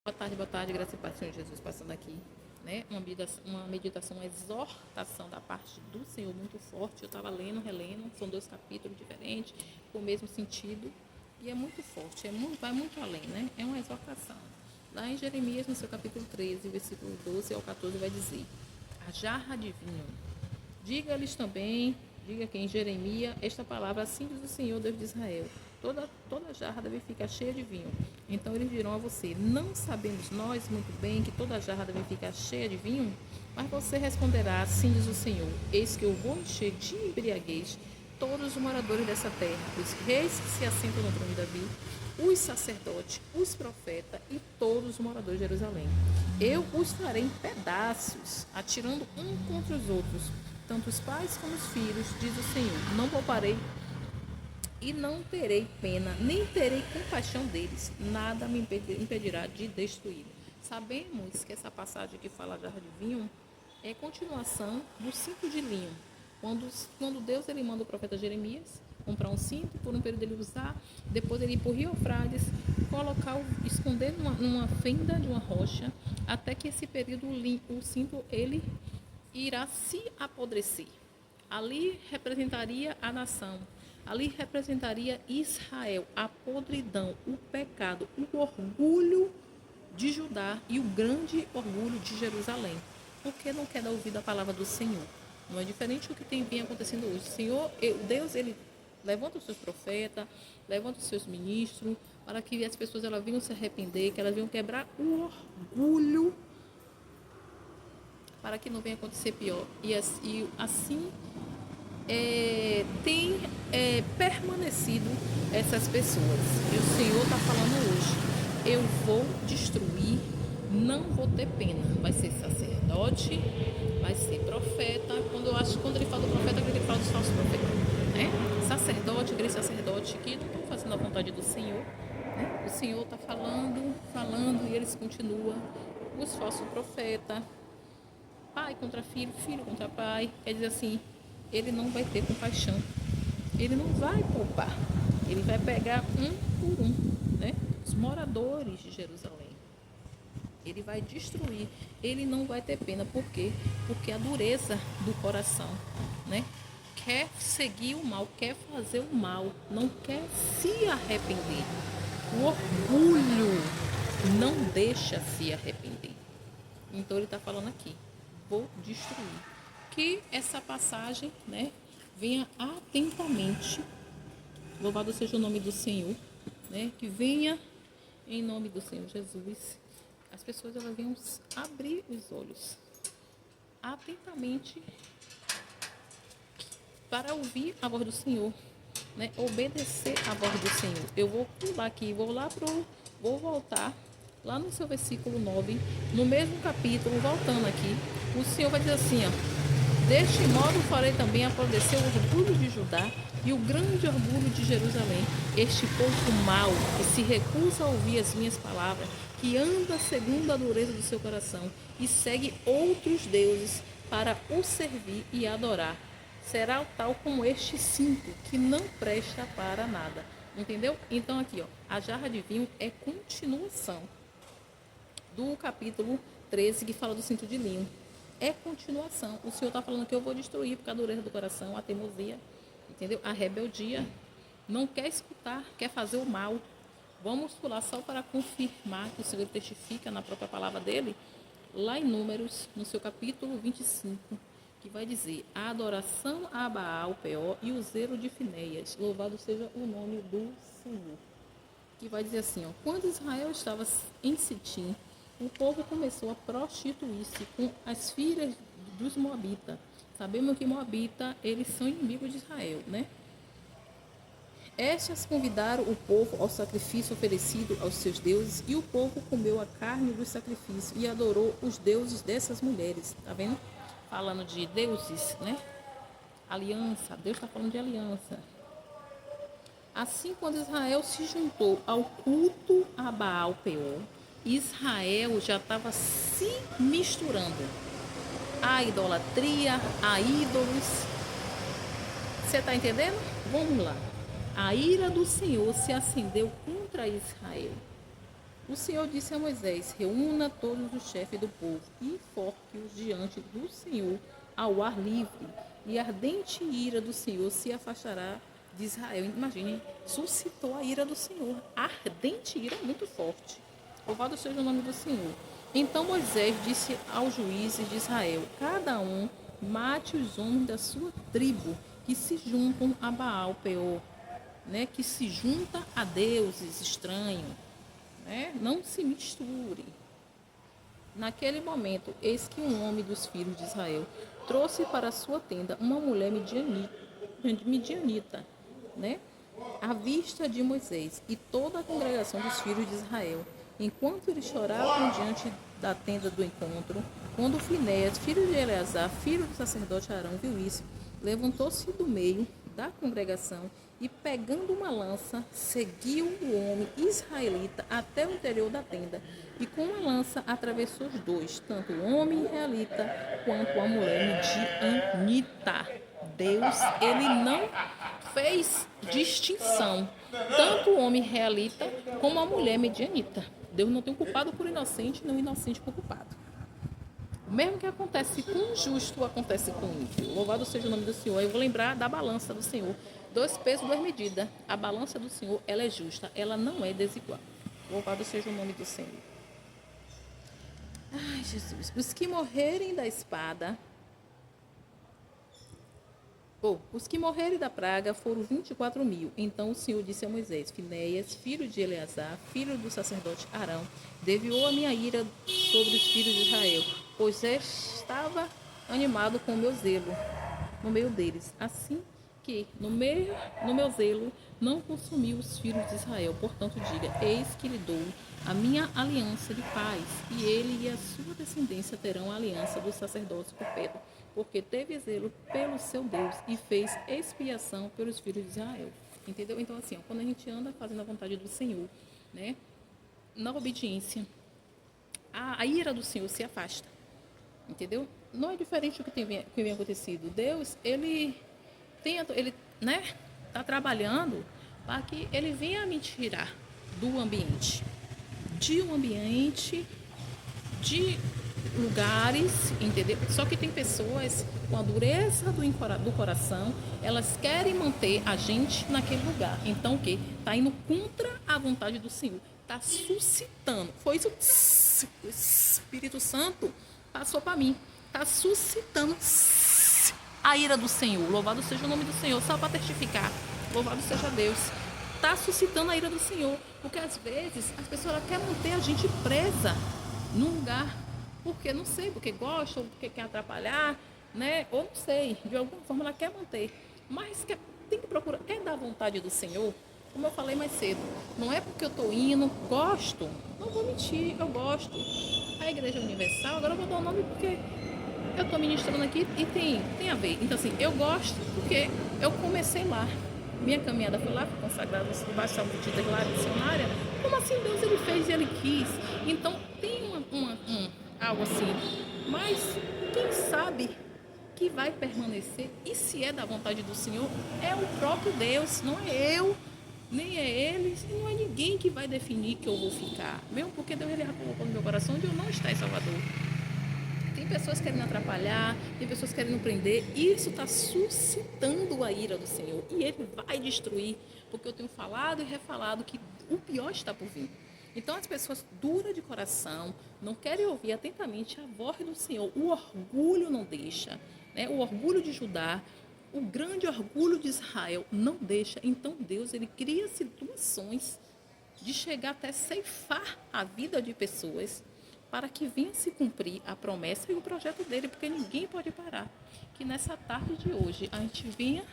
Boa tarde, graça e paz, Senhor Jesus, passando aqui, né? Uma meditação, uma exortação da parte do Senhor muito forte. Eu estava lendo, relendo, são 2 capítulos diferentes, com o mesmo sentido, e é muito forte, vai muito além, né? É uma exortação. Lá em Jeremias, no seu capítulo 13, versículo 12 ao 14, vai dizer: a jarra de vinho. Diga-lhes também, diga que em Jeremias, esta palavra, assim diz o Senhor, Deus de Israel: toda jarra deve ficar cheia de vinho. Então eles dirão a você: não sabemos nós muito bem que toda jarra deve ficar cheia de vinho? Mas você responderá: assim diz o Senhor: eis que eu vou encher de embriaguez todos os moradores dessa terra, os reis que se assentam no trono de Davi, os sacerdotes, os profetas e todos os moradores de Jerusalém. Eu os farei em pedaços, atirando um contra os outros, tanto os pais como os filhos, diz o Senhor. Não pouparei e não terei pena, nem terei compaixão deles. Nada me impedirá de destruí-lo. Sabemos que essa passagem que fala jarra de vinho é continuação do cinto de linho. Quando Deus ele manda o profeta Jeremias comprar um cinto, por um período ele usar, depois ele ir para o rio Eufrates, esconder numa fenda de uma rocha, até que esse período o cinto ele irá se apodrecer. Ali representaria a nação, ali representaria Israel, a podridão, o pecado, o orgulho de Judá e o grande orgulho de Jerusalém, porque não quer dar ouvido à palavra do Senhor. Não é diferente do que vem acontecendo hoje. O Senhor, Deus, ele levanta os seus profetas, levanta os seus ministros, para que as pessoas elas venham se arrepender, que elas venham quebrar o orgulho, para que não venha acontecer pior. E assim tem permanecido essas pessoas. E o Senhor está falando hoje: eu vou destruir, não vou ter pena. Vai ser sacerdote, vai ser profeta. Quando ele fala do profeta, ele fala dos falsos profetas, né? Sacerdote, igreja sacerdote, que não estão fazendo a vontade do Senhor, né? O Senhor está falando e eles continuam. Os falsos profetas, pai contra filho, filho contra pai, quer dizer assim, ele não vai ter compaixão, ele não vai poupar, ele vai pegar um por um, né? Os moradores de Jerusalém, ele vai destruir, ele não vai ter pena. Por quê? Porque a dureza do coração, né? Quer seguir o mal, quer fazer o mal, não quer se arrepender. O orgulho não deixa se arrepender. Então ele está falando aqui: vou destruir. Que essa passagem, né, venha atentamente. Louvado seja o nome do Senhor, né? Que venha em nome do Senhor Jesus. As pessoas elas venham abrir os olhos atentamente para ouvir a voz do Senhor, né? Obedecer a voz do Senhor. Eu vou pular aqui, vou voltar lá no seu versículo 9, no mesmo capítulo, voltando aqui, o Senhor vai dizer assim, ó: deste modo farei também apodrecer o orgulho de Judá e o grande orgulho de Jerusalém, este povo mau, que se recusa a ouvir as minhas palavras, que anda segundo a dureza do seu coração e segue outros deuses para o servir e adorar. Será tal como este cinto, que não presta para nada. Entendeu? Então aqui, ó, a jarra de vinho é continuação do capítulo 13, que fala do cinto de linho. É continuação. O Senhor está falando que eu vou destruir por causa da dureza do coração, a teimosia, entendeu? A rebeldia. Não quer escutar, quer fazer o mal. Vamos pular só para confirmar que o Senhor testifica na própria palavra dele, lá em Números, no seu capítulo 25, que vai dizer: a adoração a Baal, Peor e o zelo de Finéias. Louvado seja o nome do Senhor. Que vai dizer assim, ó: quando Israel estava em Sitim, o povo começou a prostituir-se com as filhas dos Moabitas. Sabemos que Moabita, eles são inimigos de Israel, né? Estas convidaram o povo ao sacrifício oferecido aos seus deuses, e o povo comeu a carne dos sacrifícios e adorou os deuses dessas mulheres. Tá vendo? Falando de deuses, né? Aliança. Deus está falando de aliança. Assim, quando Israel se juntou ao culto a Baal Peor, Israel já estava se misturando à idolatria, a ídolos. Você está entendendo? Vamos lá. A ira do Senhor se acendeu contra Israel. O Senhor disse a Moisés: reúna todos os chefes do povo e enforque-os diante do Senhor ao ar livre, e a ardente ira do Senhor se afastará de Israel. Imaginem, suscitou a ira do Senhor. A ardente ira muito forte. Louvado seja o nome do Senhor. Então Moisés disse aos juízes de Israel: cada um mate os homens da sua tribo que se juntam a Baal Peor, né? Que se junta a deuses estranhos, né? Não se misture. Naquele momento, eis que um homem dos filhos de Israel trouxe para a sua tenda uma mulher midianita, né? À vista de Moisés e toda a congregação dos filhos de Israel. Enquanto eles choravam diante da tenda do encontro, quando Finéias, filho de Eleazar, filho do sacerdote Arão, viu isso, levantou-se do meio da congregação e, pegando uma lança, seguiu o homem israelita até o interior da tenda. E com a lança atravessou os dois, tanto o homem israelita quanto a mulher midianita. Deus, ele não fez distinção, tanto o homem israelita como a mulher midianita. Deus não tem um culpado por inocente, nem um inocente por culpado. O mesmo que acontece com o justo, acontece com o ímpio. Louvado seja o nome do Senhor. Eu vou lembrar da balança do Senhor. 2 pesos, 2 medidas. A balança do Senhor, ela é justa, ela não é desigual. Louvado seja o nome do Senhor. Ai, Jesus. Os que morrerem da espada... os que morrerem da praga foram 24.000. Então o Senhor disse a Moisés: Finéias, filho de Eleazar, filho do sacerdote Arão, desviou a minha ira sobre os filhos de Israel, pois estava animado com o meu zelo no meio deles. Assim que no meu zelo não consumiu os filhos de Israel. Portanto diga: eis que lhe dou a minha aliança de paz, e ele e a sua descendência terão a aliança do sacerdócio perpétuo, porque teve zelo pelo seu Deus e fez expiação pelos filhos de Israel. Entendeu? Então, assim, quando a gente anda fazendo a vontade do Senhor, né, na obediência, a ira do Senhor se afasta. Entendeu? Não é diferente do que vem acontecido. Deus, ele né, está trabalhando para que ele venha me tirar do ambiente, de lugares, entendeu? Só que tem pessoas com a dureza do coração, elas querem manter a gente naquele lugar. Então o que? Está indo contra a vontade do Senhor. Está suscitando. Foi isso. O Espírito Santo passou para mim. Está suscitando a ira do Senhor. Louvado seja o nome do Senhor. Só para testificar. Louvado seja Deus. Está suscitando a ira do Senhor. Porque às vezes as pessoas querem manter a gente presa num lugar. Porque não sei, porque gosta, ou porque quer atrapalhar, né? Ou não sei, de alguma forma ela quer manter. Mas tem que procurar, é da vontade do Senhor, como eu falei mais cedo. Não é porque eu estou indo, gosto, não vou mentir, eu gosto. A Igreja Universal, agora eu vou dar o nome porque eu estou ministrando aqui e tem a ver. Então assim, eu gosto porque eu comecei lá. Minha caminhada foi lá, consagrada debaixo da multidão lá, missionária. Como assim Deus ele fez e ele quis? Então tem algo assim, mas quem sabe que vai permanecer, e se é da vontade do Senhor, é o próprio Deus, não é eu, nem é ele, e não é ninguém que vai definir que eu vou ficar, mesmo porque Deus ele já colocou no meu coração de eu não estar em Salvador. Tem pessoas querendo atrapalhar, tem pessoas querendo prender, e isso está suscitando a ira do Senhor, e ele vai destruir, porque eu tenho falado e refalado que o pior está por vir. Então as pessoas duras de coração não querem ouvir atentamente a voz do Senhor. O orgulho não deixa, né? O orgulho de Judá, o grande orgulho de Israel não deixa. Então Deus ele cria situações de chegar até ceifar a vida de pessoas para que venha se cumprir a promessa e o projeto dele, porque ninguém pode parar. Que nessa tarde de hoje a gente venha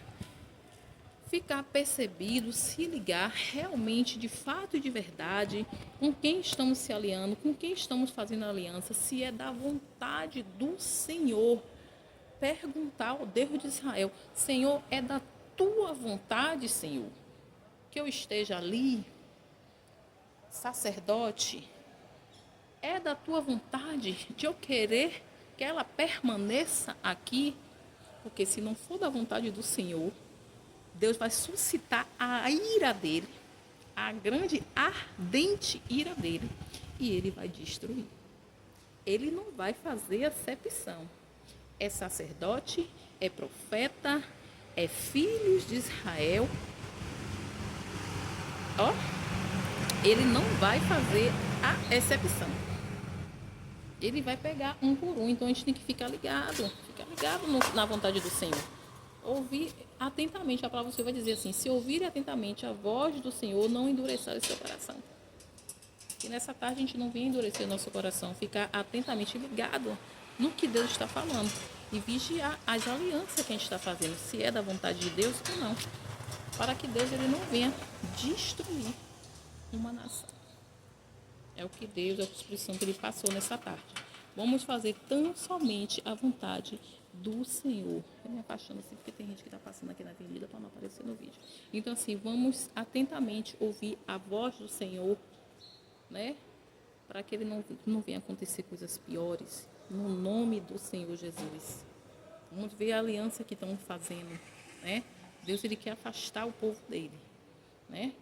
ficar percebido, se ligar realmente, de fato e de verdade, com quem estamos se aliando, com quem estamos fazendo aliança, se é da vontade do Senhor. Perguntar ao Deus de Israel: Senhor, é da tua vontade, Senhor, que eu esteja ali, sacerdote? É da tua vontade de eu querer que ela permaneça aqui? Porque se não for da vontade do Senhor, Deus vai suscitar a ira dele, a grande, ardente ira dele. e ele vai destruir. Ele não vai fazer acepção. É sacerdote, é profeta, é filhos de Israel. Ó, ele não vai fazer a exceção. Ele vai pegar um por um. Então a gente tem que ficar ligado na vontade do Senhor. Ouvir atentamente. A palavra do Senhor vai dizer assim: se ouvir atentamente a voz do Senhor, não endureçar o seu coração. E nessa tarde a gente não vem endurecer o nosso coração, ficar atentamente ligado no que Deus está falando e vigiar as alianças que a gente está fazendo, se é da vontade de Deus ou não, para que Deus ele não venha destruir uma nação. É o que Deus, é a expressão que ele passou nessa tarde. Vamos fazer tão somente a vontade do Senhor. Eu me apaixono assim porque tem gente que está passando aqui na avenida para não aparecer no vídeo. Então assim, vamos atentamente ouvir a voz do Senhor, né? Para que ele não venha acontecer coisas piores, no nome do Senhor Jesus. Vamos ver a aliança que estão fazendo, né? Deus ele quer afastar o povo dele, né?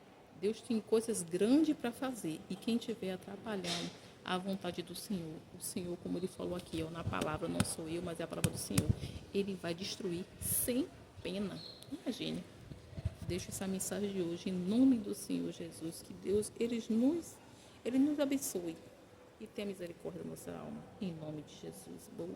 Deus tem coisas grandes para fazer e quem estiver atrapalhando a vontade do Senhor, o Senhor, como ele falou aqui, ó, na palavra, não sou eu, mas é a palavra do Senhor, ele vai destruir sem pena. Imagine. Deixo essa mensagem de hoje em nome do Senhor Jesus, que Deus ele nos abençoe e tenha misericórdia da nossa alma. Em nome de Jesus. Boa.